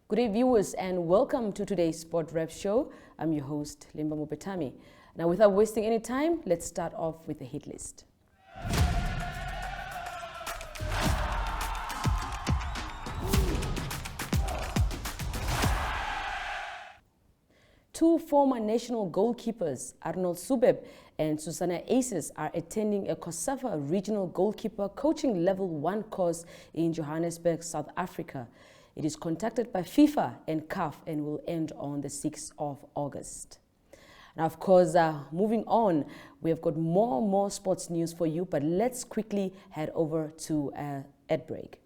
Good day, viewers, and welcome to today's Sport Rep Show. I'm your host, Limba Mupetami. Now, without wasting any time, let's start off with the hit list. Two former national goalkeepers, Arnold Subeb and Susanna Aces, are attending a COSAFA Regional Goalkeeper Coaching Level 1 course in Johannesburg, South Africa. It is conducted by FIFA and CAF and will end on the 6th of August. Now, of course, moving on, we have got more sports news for you, but let's quickly head over to ad break.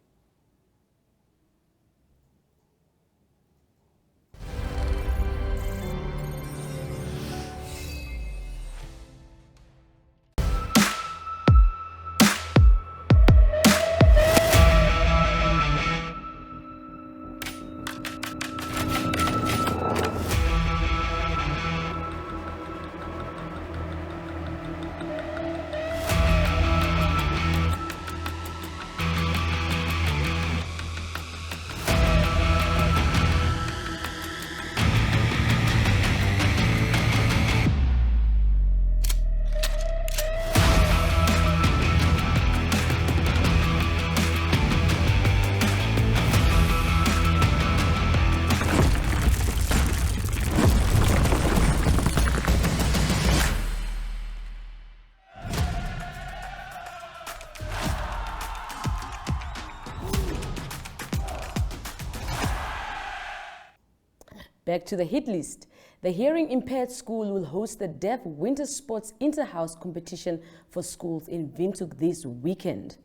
Back to the hit list. The Hearing Impaired School will host the Deaf Winter Sports Inter-House competition for schools in Windhoek this weekend.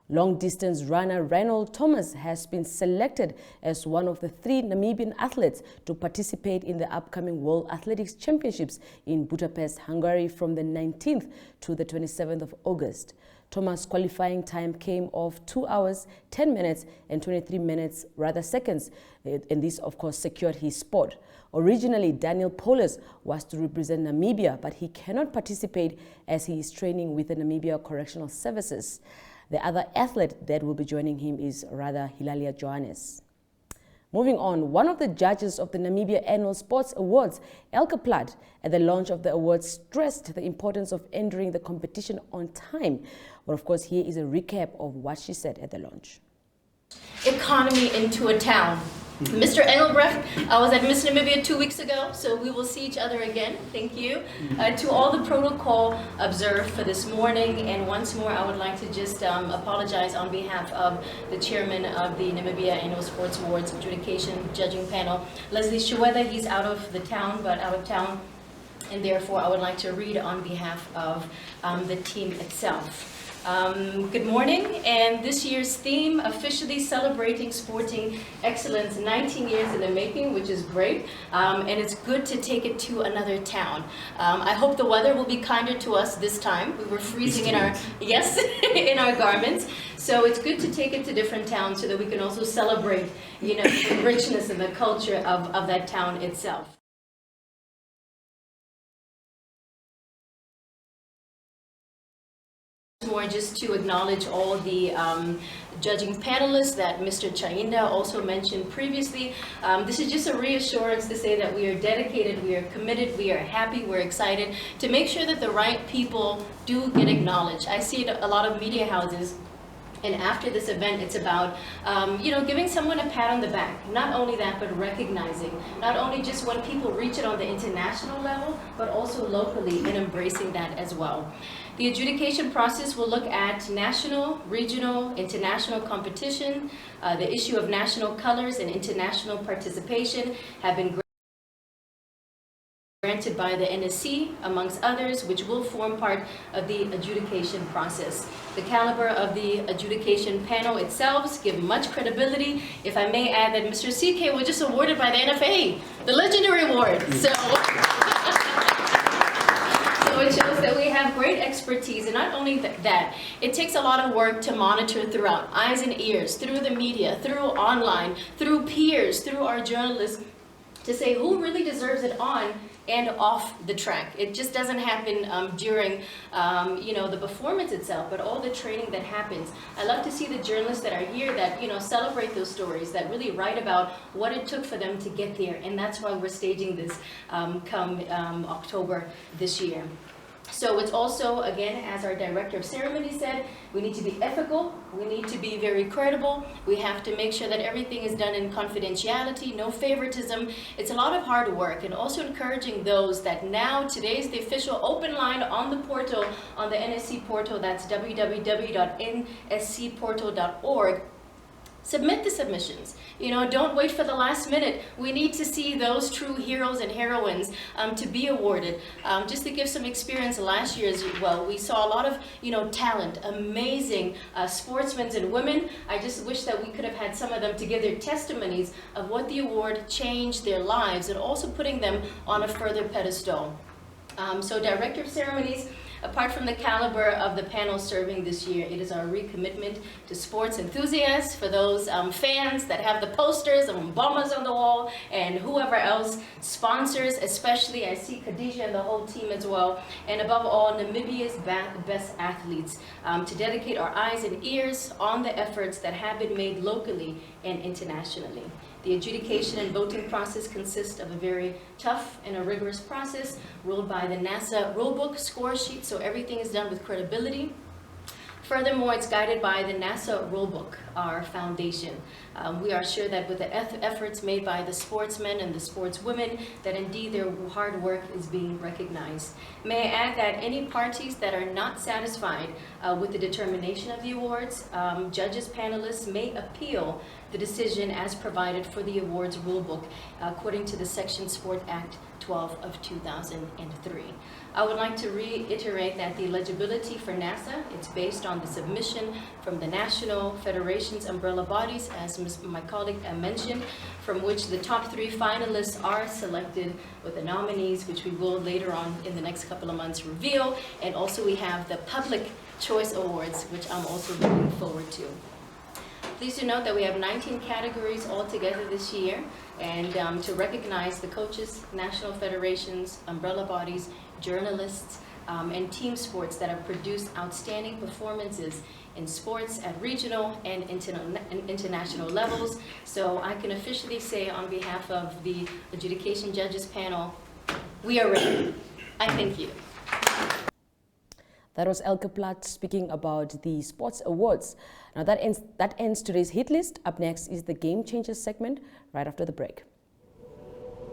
Long-distance runner Reynold Thomas has been selected as one of the 3 Namibian athletes to participate in the upcoming World Athletics Championships in Budapest, Hungary from the 19th to the 27th of August. Thomas' qualifying time came of 2 hours, 10 minutes and 23 minutes, seconds, and this, of course, secured his spot. Originally, Daniel Polis was to represent Namibia, but he cannot participate as he is training with the Namibia Correctional Services. The other athlete that will be joining him is Hilalia Johannes. Moving on, one of the judges of the Namibia Annual Sports Awards, Elke Platt, at the launch of the awards stressed the importance of entering the competition on time. But of course, here is a recap of what she said at the launch. Economy into a town. Mr. Engelbrecht, I was at Miss Namibia 2 weeks ago, so we will see each other again. Thank you. To all the protocol observed for this morning, and once more I would like to just apologize on behalf of the chairman of the Namibia Annual Sports Awards Adjudication Judging Panel, Leslie Shuweda. He's out of town, and therefore I would like to read on behalf of the team itself. Good morning, and this year's theme, officially celebrating sporting excellence, 19 years in the making, which is great, and it's good to take it to another town. I hope the weather will be kinder to us this time. We were freezing in our, in our garments, so it's good to take it to different towns so that we can also celebrate, the richness and the culture of that town itself. More just to acknowledge all the judging panelists that Mr. Chainda also mentioned previously. This is just a reassurance to say that we are dedicated, we are committed, we are happy, we're excited to make sure that the right people do get acknowledged. I see it a lot of media houses. And after this event, it's about, giving someone a pat on the back. Not only that, but recognizing, not only just when people reach it on the international level, but also locally and embracing that as well. The adjudication process will look at national, regional, international competition. The issue of national colors and international participation have been granted by the NSC, amongst others, which will form part of the adjudication process. The caliber of the adjudication panel itself gives much credibility. If I may add that Mr. CK was just awarded by the NFA, the Legendary Award. So it shows that we have great expertise, and not only that, it takes a lot of work to monitor throughout, eyes and ears, through the media, through online, through peers, through our journalists, to say who really deserves it on and off the track. It just doesn't happen during the performance itself, but all the training that happens. I love to see the journalists that are here that celebrate those stories, that really write about what it took for them to get there, and that's why we're staging this come October this year. So it's also, again, as our director of ceremony said, we need to be ethical, we need to be very credible, we have to make sure that everything is done in confidentiality, no favoritism. It's a lot of hard work, and also encouraging those that now, today's the official open line on the portal, on the NSC portal, that's www.nscportal.org. Submit the submissions. Don't wait for the last minute. We need to see those true heroes and heroines to be awarded. Just to give some experience, last year as well, we saw a lot of talent, amazing sportsmen and women. I just wish that we could have had some of them to give their testimonies of what the award changed their lives, and also putting them on a further pedestal. So Director of Ceremonies, apart from the caliber of the panel serving this year, it is our recommitment to sports enthusiasts, for those fans that have the posters and bombers on the wall, and whoever else, sponsors especially. I see Khadija and the whole team as well, and above all, Namibia's best athletes, to dedicate our eyes and ears on the efforts that have been made locally and internationally. The adjudication and voting process consists of a very tough and a rigorous process ruled by the NASA rulebook score sheet, so everything is done with credibility. Furthermore, it's guided by the NASA rulebook, our foundation. We are sure that with the efforts made by the sportsmen and the sportswomen, that indeed their hard work is being recognized. May I add that any parties that are not satisfied with the determination of the awards, judges, panelists may appeal the decision as provided for the awards rulebook according to the Section Sport Act 12 of 2003. I would like to reiterate that the eligibility for NASA, it's based on the submission from the National Federation's umbrella bodies, as my colleague mentioned, from which the top 3 finalists are selected with the nominees, which we will later on in the next couple of months reveal. And also we have the Public Choice Awards, which I'm also looking forward to. Please do note that we have 19 categories altogether this year, and to recognize the coaches, national federations, umbrella bodies, journalists, and team sports that have produced outstanding performances in sports at regional and international levels. So I can officially say on behalf of the adjudication judges panel, we are ready. I thank you. That was Elke Platt speaking about the sports awards. Now that ends today's hit list. Up next is the Game Changers segment right after the break.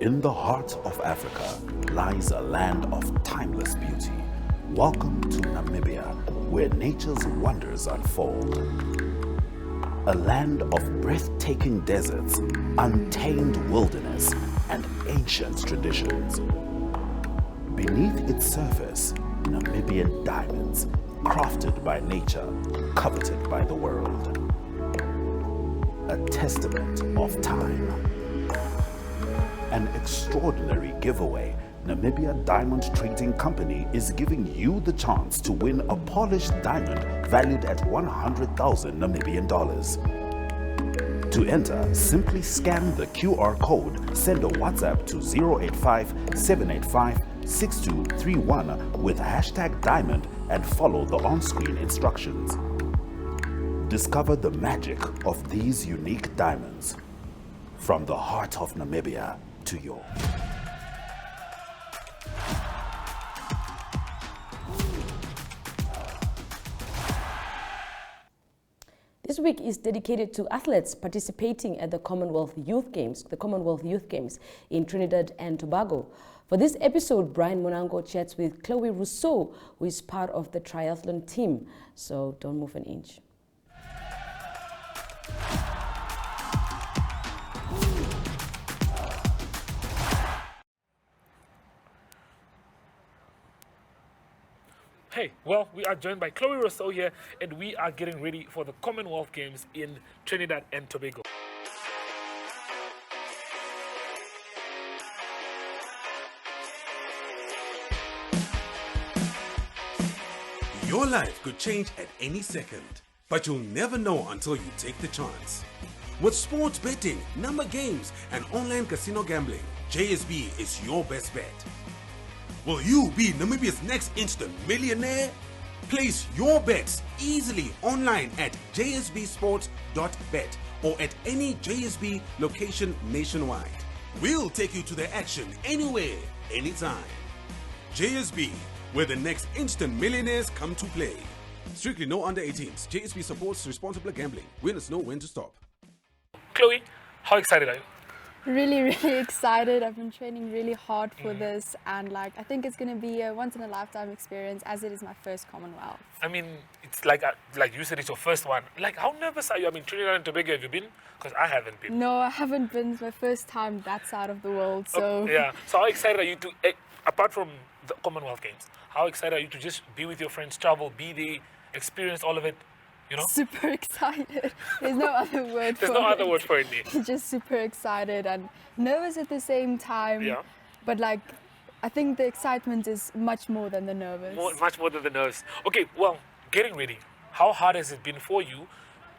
In the heart of Africa lies a land of timeless beauty. Welcome to Namibia, where nature's wonders unfold. A land of breathtaking deserts, untamed wilderness, and ancient traditions. Beneath its surface, Namibian diamonds, crafted by nature, coveted by the world. A testament of time. An extraordinary giveaway. Namibia Diamond Trading Company is giving you the chance to win a polished diamond valued at 100,000 Namibian dollars. To enter, simply scan the QR code, send a WhatsApp to 085-785-6231 with #diamond and follow the on-screen instructions. Discover the magic of these unique diamonds. From the heart of Namibia to yours. This week is dedicated to athletes participating at the Commonwealth Youth Games in Trinidad and Tobago. For this episode, Brian Monango chats with Chloe Rousseau, who is part of the triathlon team. So don't move an inch. Hey, well, we are joined by Chloe Rousseau here, and we are getting ready for the Commonwealth Games in Trinidad and Tobago. Your life could change at any second, but you'll never know until you take the chance. With sports betting, number games, and online casino gambling, JSB is your best bet. Will you be Namibia's next instant millionaire? Place your bets easily online at jsbsports.bet or at any JSB location nationwide. We'll take you to the action anywhere, anytime. JSB, where the next instant millionaires come to play. Strictly no under 18s. JSB supports responsible gambling. Winners know when to stop. Chloe, how excited are you? Really, really excited. I've been training really hard for this, and like I think it's going to be a once-in-a-lifetime experience, as it is my first Commonwealth. I mean, it's like you said, it's your first one. Like, how nervous are you? I mean, Trinidad and Tobago, have you been? Because I haven't been. No, I haven't been. It's my first time that side of the world, so... Yeah. So how excited are you to, apart from the Commonwealth Games, how excited are you to just be with your friends, travel, be there, experience all of it, you know? Super excited. There's no other word for it. There's no other word for it. Just super excited and nervous at the same time. Yeah. But like, I think the excitement is much more than the nervous. Much more than the nerves. Okay, well, getting ready. How hard has it been for you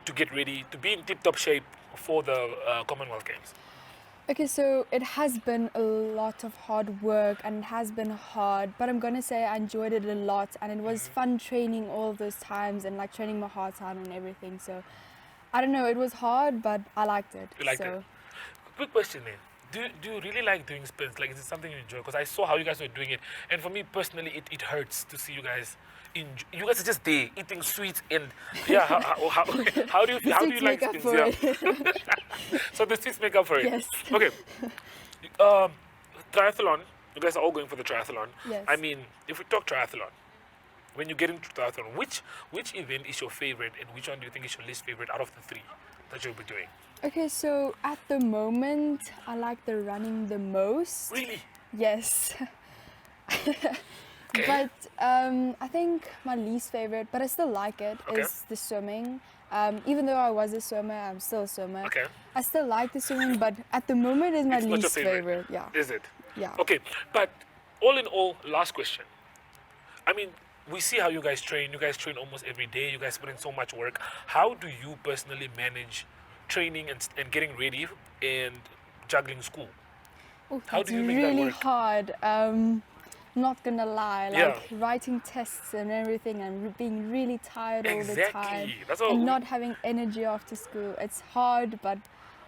to get ready, to be in tip-top shape for the Commonwealth Games? Okay, so it has been a lot of hard work and it has been hard, but I'm gonna say I enjoyed it a lot, and it was fun training all those times and like training my heart out and everything. So I don't know, it was hard, but I liked it. You liked it? Quick question then. Do you really like doing spins? Like, is it something you enjoy? Because I saw how you guys were doing it, and for me personally, it hurts to see you guys. You guys are just there eating sweets, and yeah. How do you like spins? Yeah. So the sweets make up for it. Yes. Okay. Triathlon. You guys are all going for the triathlon. Yes. I mean, if we talk triathlon, when you get into triathlon, which event is your favorite, and which one do you think is your least favorite out of the three that you'll be doing? Okay, so at the moment, I like the running the most. Really? Yes. But I think my least favorite, but I still like it, is the swimming. Even though I was a swimmer, I'm still a swimmer. Okay. I still like the swimming, but at the moment it's my It's not your least favorite. Yeah. Is it? Yeah. Okay, but all in all, last question. I mean, we see how you guys train. You guys train almost every day. You guys put in so much work. How do you personally manage training and getting ready and juggling school? Oh, How that's do you make that really work? hard. Not gonna lie, like Yeah. writing tests and everything and being really tired all the time Exactly. That's all. and not having energy after school. It's hard, but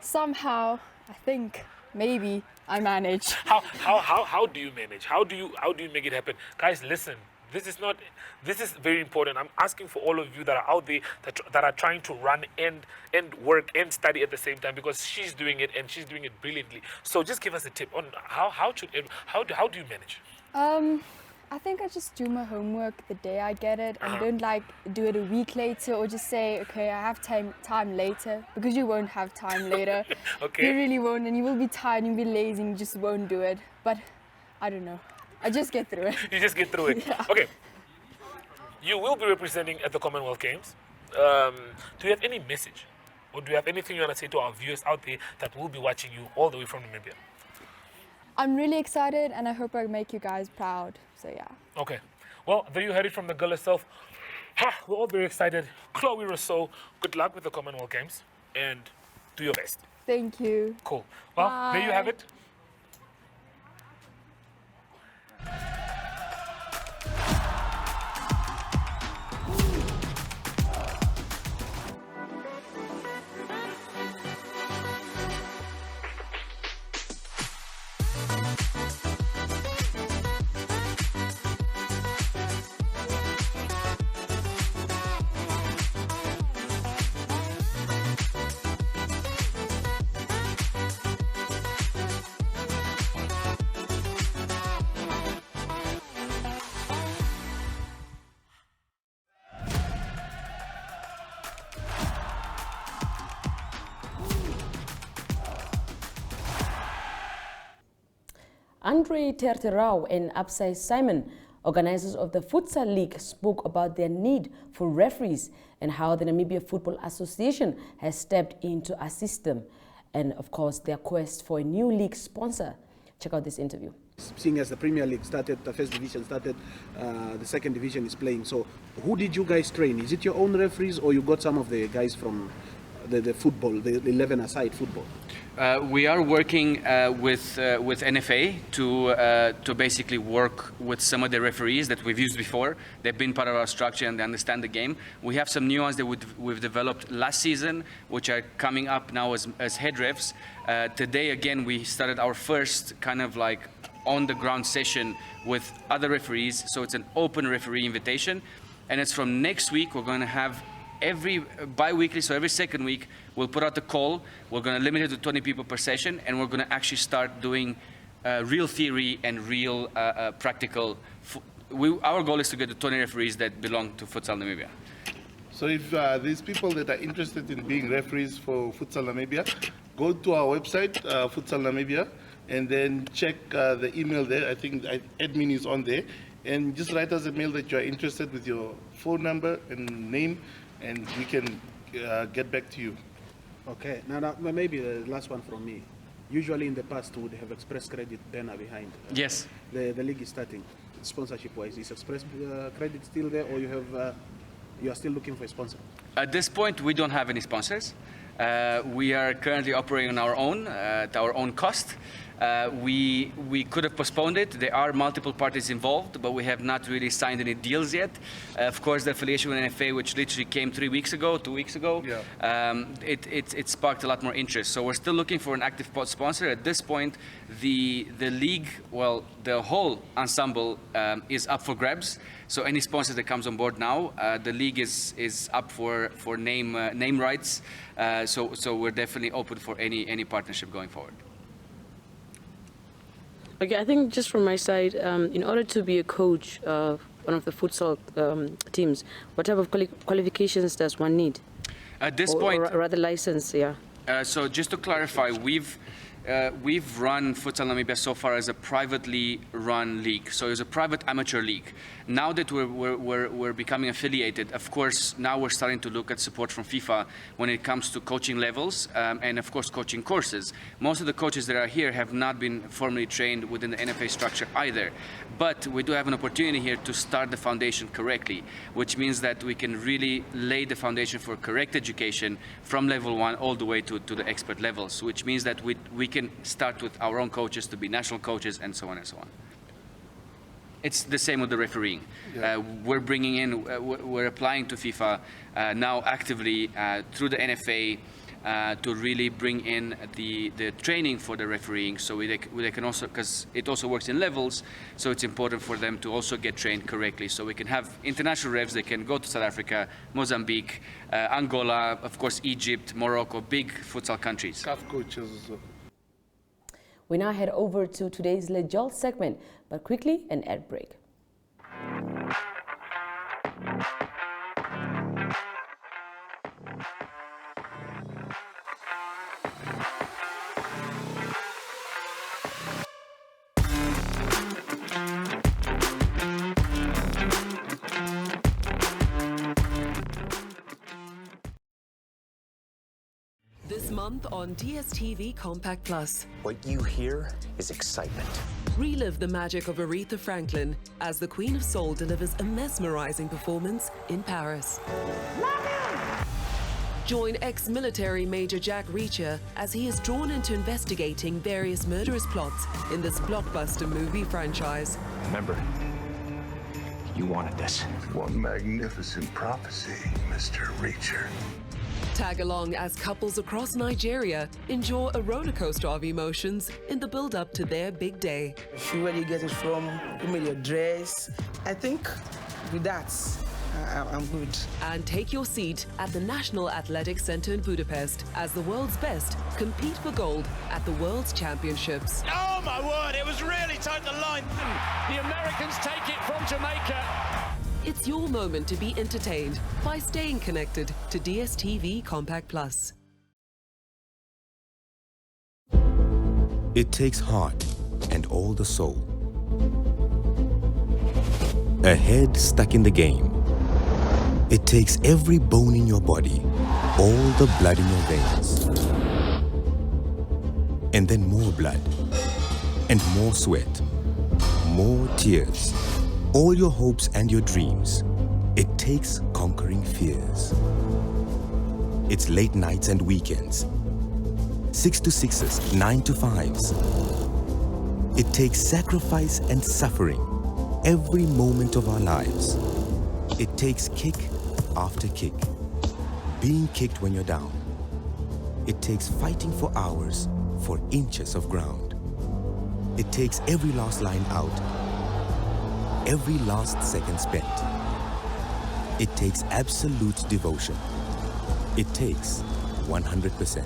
somehow I think maybe I manage. How do you manage? How do you make it happen? Guys, listen. This is very important. I'm asking for all of you that are out there that are trying to run and work and study at the same time, because she's doing it and she's doing it brilliantly. So just give us a tip on how do you manage? I think I just do my homework the day I get it and don't like do it a week later or just say, okay, I have time later, because you won't have time later. Okay. You really won't, and you will be tired, you'll be lazy, and you just won't do it. But I don't know. I just get through it. You just get through it. Yeah. Okay. You will be representing at the Commonwealth Games. Do you have any message, or do you have anything you want to say to our viewers out there that will be watching you all the way from Namibia? I'm really excited, and I hope I make you guys proud. So yeah. Okay. Well, there you heard it from the girl herself. We're all very excited. Chloe Rousseau, good luck with the Commonwealth Games, and do your best. Thank you. Cool. Well, there you have it. Andre Terterau and Absai Simon, organizers of the Futsal League, spoke about their need for referees and how the Namibia Football Association has stepped in to assist them, and of course their quest for a new league sponsor. Check out this interview. Seeing as the Premier League started, the first division started, the second division is playing. So who did you guys train? Is it your own referees, or you got some of the guys from the football, the 11-a-side football? We are working with NFA to basically work with some of the referees that we've used before. They've been part of our structure and they understand the game. We have some new ones that we've developed last season, which are coming up now as head refs. Today, again, we started our first kind of like on-the-ground session with other referees. So it's an open referee invitation. And it's from next week, we're going to have every bi-weekly, so every second week, we'll put out a call. We're going to limit it to 20 people per session, and we're going to actually start doing real theory and real practical. Our goal is to get the 20 referees that belong to Futsal Namibia. So if these people that are interested in being referees for Futsal Namibia, go to our website, Futsal Namibia, and then check the email there. I think admin is on there. And just write us a mail that you're interested with your phone number and name, and we can get back to you. Okay, now maybe the last one from me. Usually in the past we would have Express Credit banner behind. Yes. The league is starting. Sponsorship-wise, is Express Credit still there, or you are still looking for a sponsor? At this point, we don't have any sponsors. We are currently operating on our own, at our own cost. We could have postponed it. There are multiple parties involved, but we have not really signed any deals yet. Of course, the affiliation with NFA, which literally came 2 weeks ago, yeah. It sparked a lot more interest. So we're still looking for an active sponsor. At this point, the league, well, the whole ensemble is up for grabs. So any sponsor that comes on board now, the league is up for name rights. So we're definitely open for any partnership going forward. Okay, I think just from my side, in order to be a coach of one of the futsal teams, what type of qualifications does one need? At this point, or rather license, yeah. So just to clarify, we've run Futsal Namibia so far as a privately run league. So it's a private amateur league. Now that we're becoming affiliated, of course, now we're starting to look at support from FIFA when it comes to coaching levels and of course coaching courses. Most of the coaches that are here have not been formally trained within the NFA structure either. But we do have an opportunity here to start the foundation correctly, which means that we can really lay the foundation for correct education from level 1 all the way to the expert levels, which means that we can start with our own coaches to be national coaches and so on and so on. It's the same with the refereeing. Yeah. We're bringing in, we're applying to FIFA now actively through the NFA to really bring in the training for the refereeing, so they can also, because it also works in levels, so it's important for them to also get trained correctly, so we can have international refs. They can go to South Africa, Mozambique, Angola, of course Egypt, Morocco, big futsal countries. CAF coaches. We now head over to today's Le Jolt segment, but quickly an ad break. This month on DSTV Compact Plus. What you hear is excitement. Relive the magic of Aretha Franklin as the Queen of Soul delivers a mesmerizing performance in Paris. Join ex-military Major Jack Reacher as he is drawn into investigating various murderous plots in this blockbuster movie franchise. Remember, you wanted this. One magnificent prophecy, Mr. Reacher. Tag along as couples across Nigeria enjoy a roller coaster of emotions in the build-up to their big day. See where you get it from, you made your dress. I think with that, I'm good. And take your seat at the National Athletics Center in Budapest as the world's best compete for gold at the World's Championships. Oh my word, it was really tight the line. The Americans take it from Jamaica. It's your moment to be entertained by staying connected to DSTV Compact Plus. It takes heart and all the soul. A head stuck in the game. It takes every bone in your body, all the blood in your veins. And then more blood, and more sweat, more tears. All your hopes and your dreams. It takes conquering fears. It's late nights and weekends. 6 to 6s, 9 to 5s. It takes sacrifice and suffering every moment of our lives. It takes kick after kick, being kicked when you're down. It takes fighting for hours for inches of ground. It takes every last line out, every last second spent. It takes absolute devotion. It takes 100%.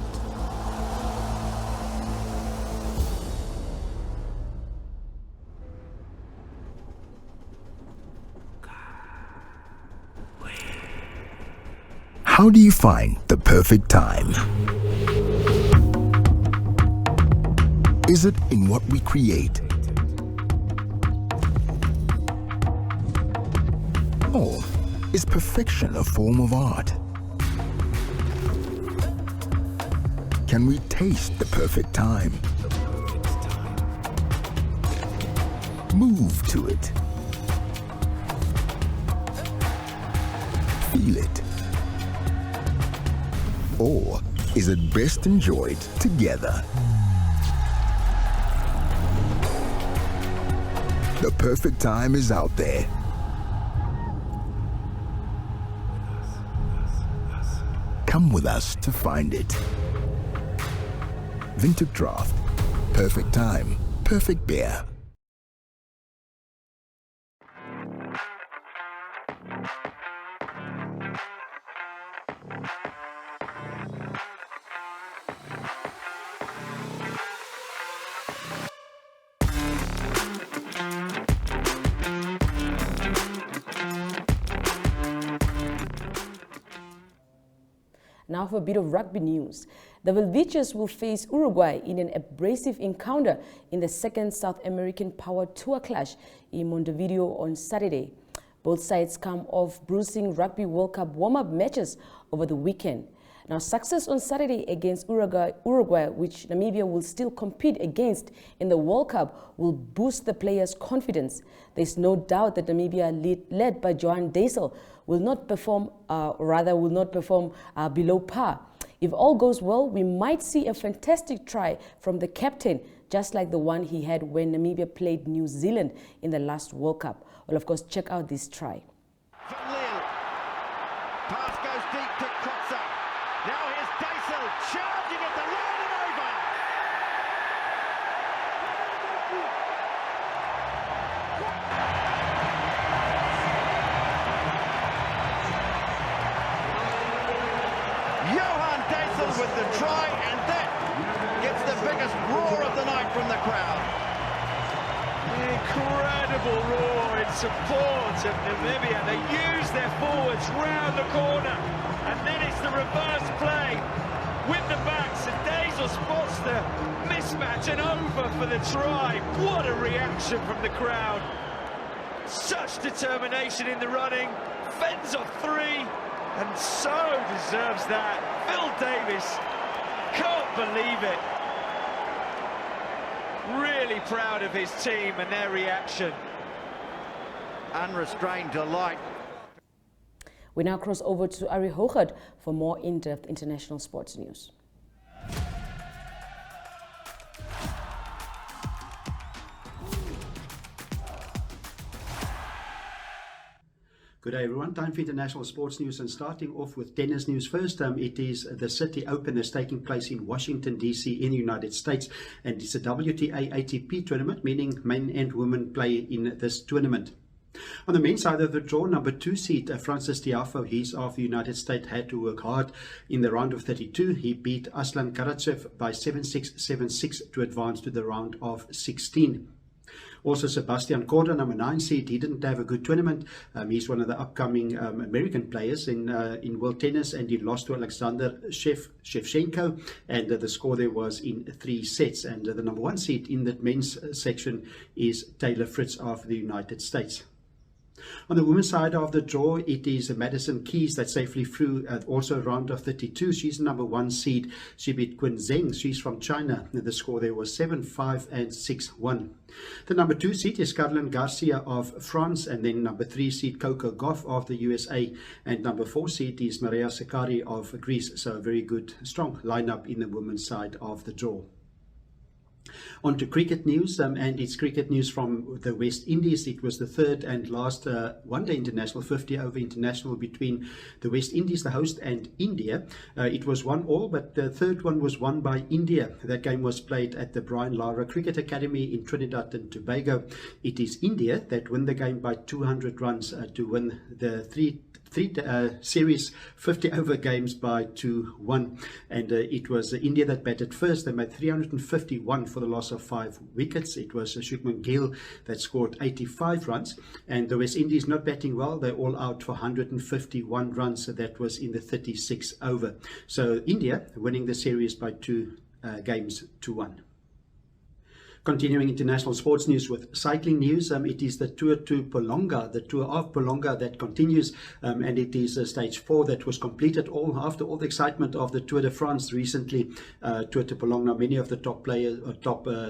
How do you find the perfect time? Is it in what we create? Or is perfection a form of art? Can we taste the perfect time? Move to it. Feel it. Or is it best enjoyed together? The perfect time is out there. Come with us to find it. Vintage Draft. Perfect time, perfect beer. Now for a bit of rugby news. The Velviches will face Uruguay in an abrasive encounter in the second South American Power Tour clash in Montevideo on Saturday. Both sides come off bruising Rugby World Cup warm-up matches over the weekend. Now, success on Saturday against Uruguay, which Namibia will still compete against in the World Cup, will boost the players' confidence. There's no doubt that Namibia, led by Johan Deisel, will not perform below par. If all goes well, we might see a fantastic try from the captain, just like the one he had when Namibia played New Zealand in the last World Cup. Well, of course, check out this try. Pass goes deep to Kotza. Now here's Deisel charging at the line and over. Johan Deisel with the try, and that gets the biggest roar of the night from the crowd. Incredible roar in support of Namibia. They use their forwards round the corner, and then it's the reverse play with the backs, and Deisel spots the mismatch and over for the try. What a reaction from the crowd. Such determination in the running, fends off three, and so deserves that. Phil Davis, can't believe it. Really proud of his team and their reaction. Unrestrained delight. We now cross over to Ari Hochert for more in-depth international sports news. Good day, everyone. Time for international sports news, and starting off with tennis news first. It is the City Open that's taking place in Washington, D.C. in the United States, and it's a WTA ATP tournament, meaning men and women play in this tournament. On the men's side of the draw, number 2 seed Francis Tiafoe, he's of the United States, had to work hard in the round of 32. He beat Aslan Karatsev by 7-6, 7-6 to advance to the round of 16. Also, Sebastian Korda, number 9 seed, he didn't have a good tournament. He's one of the upcoming American players in world tennis, and he lost to Alexander Shevchenko, and the score there was in 3 sets. And the number 1 seed in that men's section is Taylor Fritz of the United States. On the women's side of the draw, it is Madison Keys that safely flew also a round of 32. She's the number 1 seed. She beat Qin Zheng. She's from China. The score there was 7-5 and 6-1. The number 2 seed is Caroline Garcia of France, and then number 3 seed Coco Gauff of the USA, and number 4 seed is Maria Sakkari of Greece. So a very good, strong lineup in the women's side of the draw. On to cricket news, and it's cricket news from the West Indies. It was the third and last one-day international, 50-over international between the West Indies, the host, and India. It was 1-1, but the third one was won by India. That game was played at the Brian Lara Cricket Academy in Trinidad and Tobago. It is India that win the game by 200 runs to win the three series 50-over games by 2-1, and it was India that batted first. They made 351 for the loss of 5 wickets. It was Shubman Gill that scored 85 runs, and the West Indies not batting well. They're all out for 151 runs. So that was in the 36th over. So India winning the series by 2 games to 1. Continuing international sports news with cycling news, it is the Tour to Polonga, the Tour of Polonga that continues, and it is stage 4 that was completed after all the excitement of the Tour de France recently. Tour to Polonga, many of the top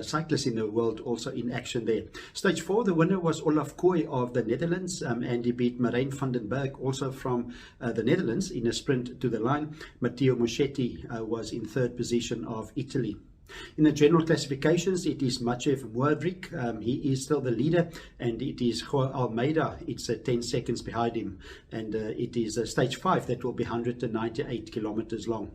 cyclists in the world also in action there. Stage 4, the winner was Olaf Kooi of the Netherlands, and he beat Marijn van den Berg, also from the Netherlands, in a sprint to the line. Matteo Moschetti was in 3rd position of Italy. In the general classifications, it is Maciej Mławik. He is still the leader, and it is Joao Almeida. It's 10 seconds behind him, and it is stage 5 that will be 198 kilometers long.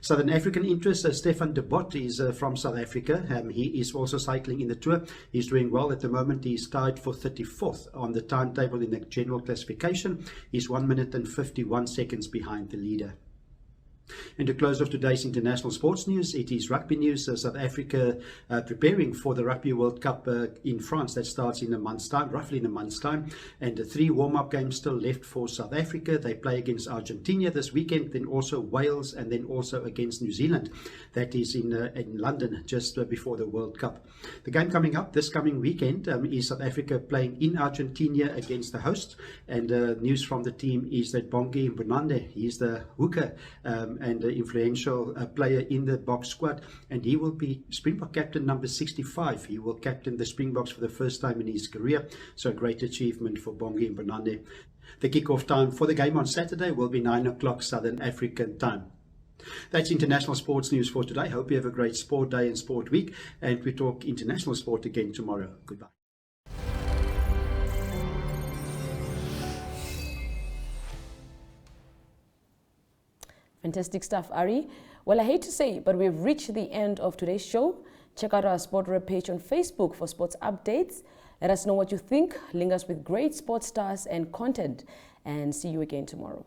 Southern African interest, Stefan de Bot is from South Africa. He is also cycling in the Tour. He's doing well at the moment. He's tied for 34th on the timetable in the general classification. He's 1 minute and 51 seconds behind the leader. And to close off today's international sports news, it is rugby news. South Africa preparing for the Rugby World Cup in France that starts in a month's time, roughly in a month's time. And 3 warm-up games still left for South Africa. They play against Argentina this weekend, then also Wales, and then also against New Zealand. That is in London just before the World Cup. The game coming up this coming weekend is South Africa playing in Argentina against the host. And news from the team is that Bongi Mbonande, he's the hooker and influential player in the Boks squad, and he will be Springbok captain number 65. He will captain the Springboks for the first time in his career, so a great achievement for Bongi Mbonande. The kickoff time for the game on Saturday will be 9 o'clock Southern African time. That's international sports news for today. Hope you have a great sport day and sport week, and we talk international sport again tomorrow. Goodbye. Fantastic stuff, Ari. Well, I hate to say, but we've reached the end of today's show. Check out our Sport Rep page on Facebook for sports updates. Let us know what you think. Link us with great sports stars and content. And see you again tomorrow.